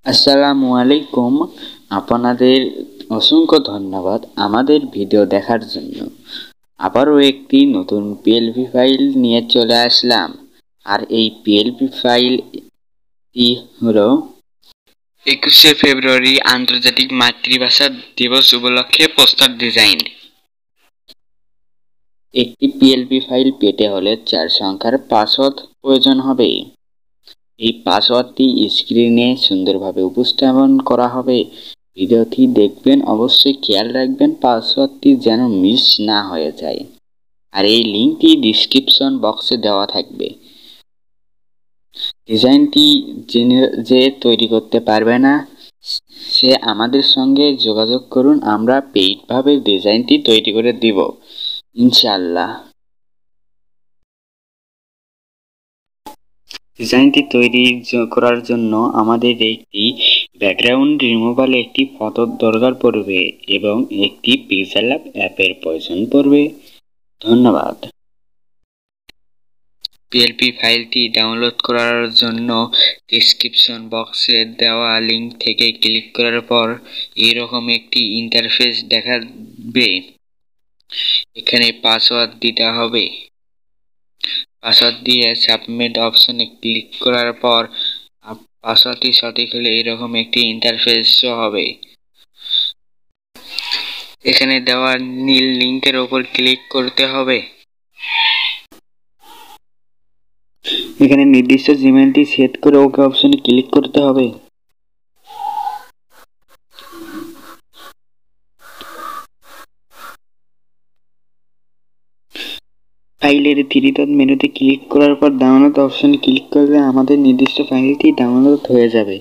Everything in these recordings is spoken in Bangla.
আসসালামু আলাইকুম। আপনাদের অসংখ্য ধন্যবাদ আমাদের ভিডিও দেখার জন্য। আবারও একটি নতুন পিএলপি ফাইল নিয়ে চলে আসলাম। আর এই পিএলপি ফাইলটি হলো 21শে ফেব্রুয়ারি আন্তর্জাতিক মাতৃভাষা দিবস উপলক্ষে পোস্টার ডিজাইন। একটি পিএলপি ফাইল পেতে হলে 4 সংখ্যার পাসওয়ার্ড প্রয়োজন হবে। এই পাসওয়ার্ডটি স্ক্রিনে সুন্দরভাবে উপস্থাপন করা হবে। ভিডিওটি দেখবেন, অবশ্যই খেয়াল রাখবেন পাসওয়ার্ডটি যেন মিস না হয়ে যায়। আর এই লিঙ্কটি ডিসক্রিপশন বক্সে দেওয়া থাকবে। ডিজাইনটি যে তৈরি করতে পারবে না সে আমাদের সঙ্গে যোগাযোগ করুন, আমরা পেইডভাবে ডিজাইনটি তৈরি করে দিব ইনশাআল্লাহ। ডিজাইনটি তৈরি করার জন্য আমাদের একটি ব্যাকগ্রাউন্ড রিমুভাল একটি ফটোর দরকার পড়বে এবং একটি পিক্সেল ল্যাব অ্যাপের প্রয়োজন পড়বে। ধন্যবাদ। পিএলপি ফাইলটি ডাউনলোড করার জন্য ডেসক্রিপশন বক্সে দেওয়া লিঙ্ক থেকে ক্লিক করার পর এরকম একটি ইন্টারফেস দেখাবে। এখানে পাসওয়ার্ড দিতে হবে। পাসওয়ার্ড দিয়ে সাবমিট অপশনে ক্লিক করার পর পাসওয়ার্ডটি সঠিক হলে এরকম একটি ইন্টারফেস শো হবে। এখানে দেওয়া নীল লিঙ্কের উপর ক্লিক করতে হবে। এখানে নির্দিষ্ট জিমেইলটি সেট করে ওকে অপশনে ক্লিক করতে হবে। ফাইলের 3 ডট মেনুতে ক্লিক করার পর ডাউনলোড অপশনে ক্লিক করলে আমাদের নির্দিষ্ট ফাইলটি ডাউনলোড হয়ে যাবে।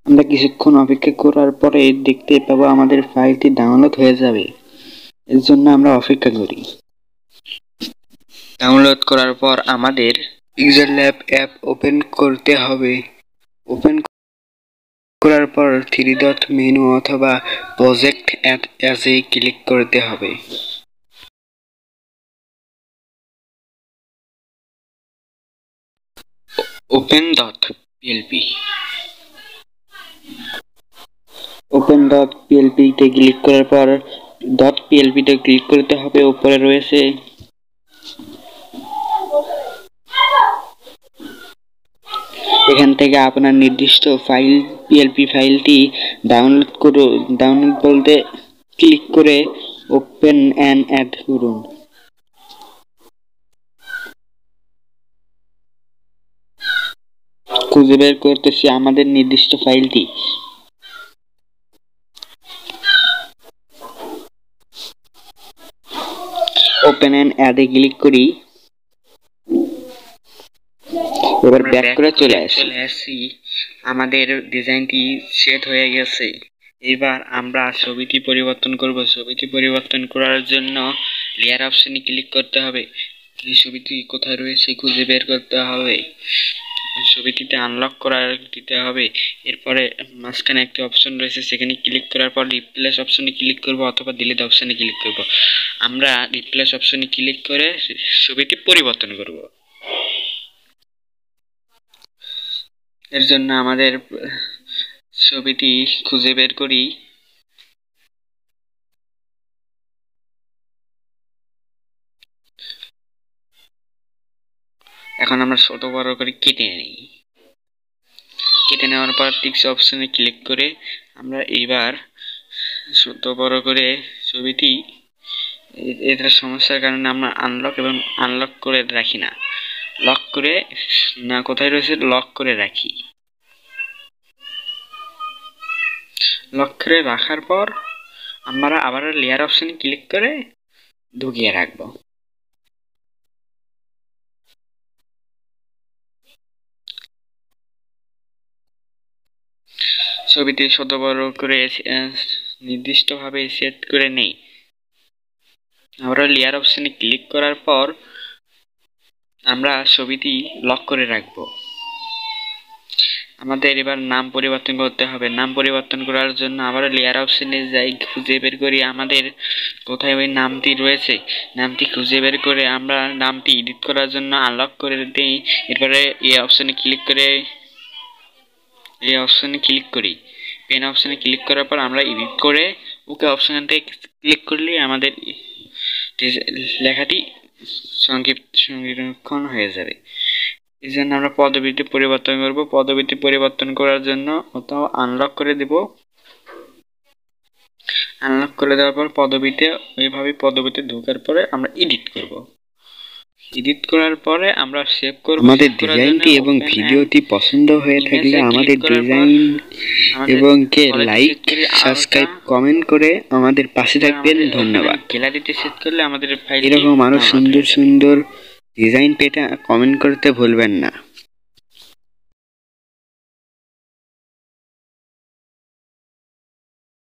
আমরা কিছুক্ষণ অপেক্ষা করার পরে দেখতে পাবো আমাদের ফাইলটি ডাউনলোড হয়ে যাবে। এর জন্য আমরা অপেক্ষা করি। ডাউনলোড করার পর আমাদের পিক্সেল ল্যাব অ্যাপ ওপেন করতে হবে। ওপেন করার পর 3 ডট মেনু অথবা প্রজেক্ট অ্যাজে ক্লিক করতে হবে। ওপেন ডট পিএলপি তে ক্লিক করার পর ডট পিএলপি তে ক্লিক করতে হবে। উপরে রয়েছে এখান থেকে আপনার নির্দিষ্ট ফাইল পিএলপি ফাইলটি ডাউনলোড বলতে ক্লিক করে ওপেন অ্যান্ড অ্যাড করুন। খুঁজে বের করতেছি আমাদের নির্দিষ্ট ফাইলটি। ওপেন অ্যান্ড অ্যাডে ক্লিক করি। এবার ব্যাক করে চলে আসি। আমাদের ডিজাইনটি সেট হয়ে গেছে। এবার আমরা ছবিটি পরিবর্তন করব। ছবিটি পরিবর্তন করার জন্য লেয়ার অপশনে ক্লিক করতে হবে। এই ছবিটি কোথায় রয়েছে খুঁজে বের করতে হবে। ছবিটিতে আনলক করার দিতে হবে। এরপরে মাঝখানে একটি অপশন রয়েছে, সেখানে ক্লিক করার পর রিপ্লেস অপশনে ক্লিক করব অথবা ডিলিট অপশনে ক্লিক করব। আমরা রিপ্লেস অপশনে ক্লিক করে ছবিটি পরিবর্তন করব। এর জন্য আমাদের ছবিটি খুঁজে বের করি। এখন আমরা ছোট বড় করে কেটে নিই। কেটে নেওয়ার পর টিক্স অপশনে ক্লিক করে আমরা এইবার ছোট বড় করে ছবিটি, এটার সমস্যার কারণে আমরা আনলক করে রাখি না, লক করে না কোথায় রয়েছে লক করে রাখি। লক করে রাখার পর আমরা আবার লেয়ার অপশনে ক্লিক করে ঢুকিয়ে রাখবো। ছবিটি ছোট বড় করে নির্দিষ্টভাবে সেট করে নেই। আমরা লেয়ার অপশনে ক্লিক করার পর আমরা ছবিটি লক করে রাখবো। আমাদের এবার নাম পরিবর্তন করতে হবে। নাম পরিবর্তন করার জন্য আবার লেয়ার অপশনে যাই, খুঁজে বের করি আমাদের কোথায় ওই নামটি রয়েছে। নামটি খুঁজে বের করে আমরা নামটি এডিট করার জন্য আনলক করে দিই। এরপরে এই অপশনে ক্লিক করি। পেন অপশনে ক্লিক করার পর আমরা এডিট করে ওকে অপশনটাতে ক্লিক করলে আমাদের লেখাটি সংরক্ষণ হয়ে যাবে। এই জন্য আমরা পদবিটি পরিবর্তন করব। পদবিটি পরিবর্তন করার জন্য ওটাও আনলক করে দেব। আনলক করে দেওয়ার পর এইভাবে পদবিতে ঢোকার পরে আমরা এডিট করব। এডিট করার পরে আমরা সেভ করব। আমাদের ডিজাইনটি এবং ভিডিওটি পছন্দ হয়ে থাকলে আমাদের ডিজাইন এবং কে লাইক, সাবস্ক্রাইব, কমেন্ট করে আমাদের পাশে থাকবেন। ধন্যবাদ। গ্যালারিতে সেট করলে আমাদের ফাইল এরকম আরো সুন্দর সুন্দর ডিজাইন পেতে কমেন্ট করতে ভুলবেন না।